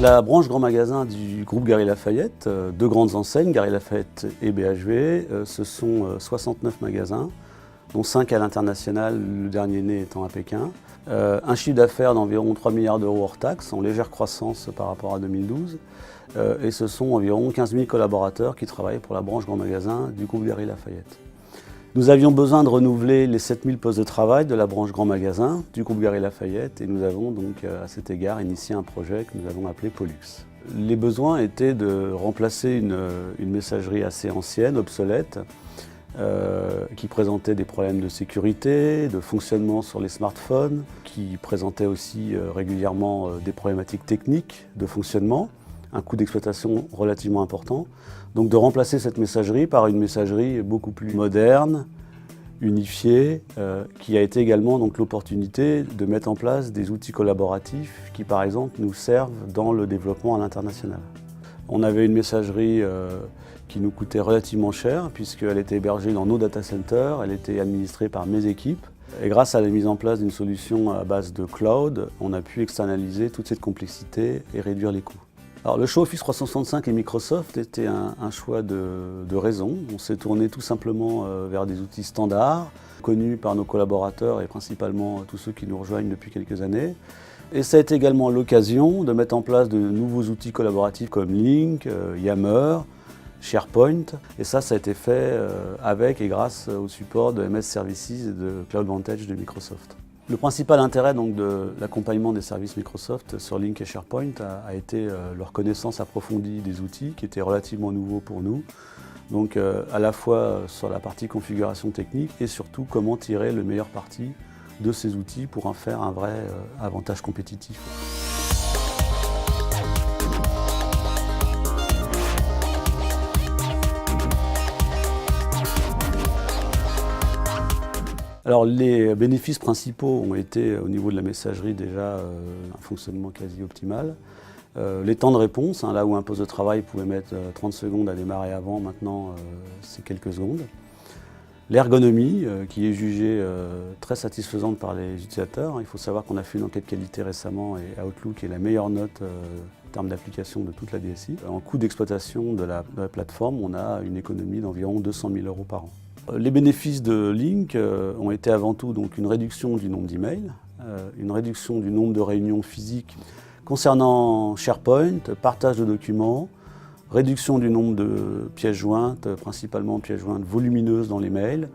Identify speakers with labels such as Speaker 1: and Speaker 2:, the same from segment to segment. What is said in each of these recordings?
Speaker 1: La branche grand magasin du groupe Galeries Lafayette, deux grandes enseignes, Galeries Lafayette et BHV, ce sont 69 magasins, dont 5 à l'international, le dernier né étant à Pékin. Un chiffre d'affaires d'environ 3 milliards d'euros hors taxes, en légère croissance par rapport à 2012. Et ce sont environ 15 000 collaborateurs qui travaillent pour la branche grand magasin du groupe Galeries Lafayette. Nous avions besoin de renouveler les 7 000 postes de travail de la branche grand magasin du groupe Galeries Lafayette et nous avons donc à cet égard initié un projet que nous avons appelé Pollux. Les besoins étaient de remplacer une messagerie assez ancienne, obsolète, qui présentait des problèmes de sécurité, de fonctionnement sur les smartphones, qui présentait aussi régulièrement des problématiques techniques de fonctionnement, un coût d'exploitation relativement important. Donc de remplacer cette messagerie par une messagerie beaucoup plus moderne, unifiée, qui a été également l'opportunité de mettre en place des outils collaboratifs qui par exemple nous servent dans le développement à l'international. On avait une messagerie qui nous coûtait relativement cher puisqu'elle était hébergée dans nos data centers, elle était administrée par mes équipes. Et grâce à la mise en place d'une solution à base de cloud, on a pu externaliser toute cette complexité et réduire les coûts. Alors, le choix Office 365 et Microsoft était un choix de raison. On s'est tourné tout simplement vers des outils standards, connus par nos collaborateurs et principalement tous ceux qui nous rejoignent depuis quelques années. Et ça a été également l'occasion de mettre en place de nouveaux outils collaboratifs comme Lync, Yammer, SharePoint. Et ça a été fait avec et grâce au support de MS Services et de CloudVantage de Microsoft. Le principal intérêt de l'accompagnement des services Microsoft sur Lync et SharePoint a été leur connaissance approfondie des outils qui étaient relativement nouveaux pour nous. Donc à la fois sur la partie configuration technique et surtout comment tirer le meilleur parti de ces outils pour en faire un vrai avantage compétitif. Alors les bénéfices principaux ont été au niveau de la messagerie déjà un fonctionnement quasi optimal. Les temps de réponse, là où un poste de travail pouvait mettre 30 secondes à démarrer avant, maintenant c'est quelques secondes. L'ergonomie qui est jugée très satisfaisante par les utilisateurs. Il faut savoir qu'on a fait une enquête qualité récemment et Outlook est la meilleure note en termes d'application de toute la DSI. En coût d'exploitation de la plateforme, on a une économie d'environ 200 000 € par an. Les bénéfices de Lync ont été avant tout une réduction du nombre d'emails, une réduction du nombre de réunions physiques. Concernant SharePoint, partage de documents, réduction du nombre de pièces jointes, principalement pièces jointes volumineuses dans les mails.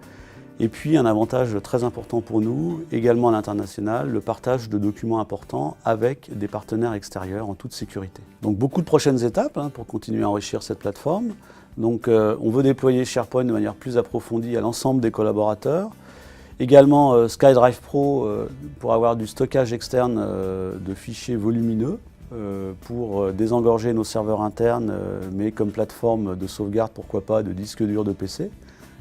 Speaker 1: Et puis un avantage très important pour nous, également à l'international, le partage de documents importants avec des partenaires extérieurs en toute sécurité. Donc beaucoup de prochaines étapes pour continuer à enrichir cette plateforme. Donc on veut déployer SharePoint de manière plus approfondie à l'ensemble des collaborateurs. Également SkyDrive Pro pour avoir du stockage externe de fichiers volumineux pour désengorger nos serveurs internes, mais comme plateforme de sauvegarde, pourquoi pas, de disques durs de PC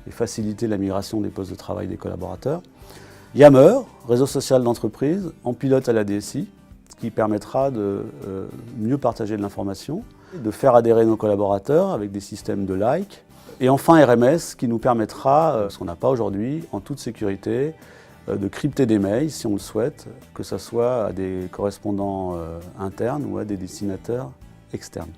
Speaker 1: et faciliter la migration des postes de travail des collaborateurs. Yammer, réseau social d'entreprise, en pilote à la DSI, ce qui permettra de mieux partager de l'information, de faire adhérer nos collaborateurs avec des systèmes de like. Et enfin RMS qui nous permettra, ce qu'on n'a pas aujourd'hui, en toute sécurité, de crypter des mails si on le souhaite, que ce soit à des correspondants internes ou à des destinataires externes.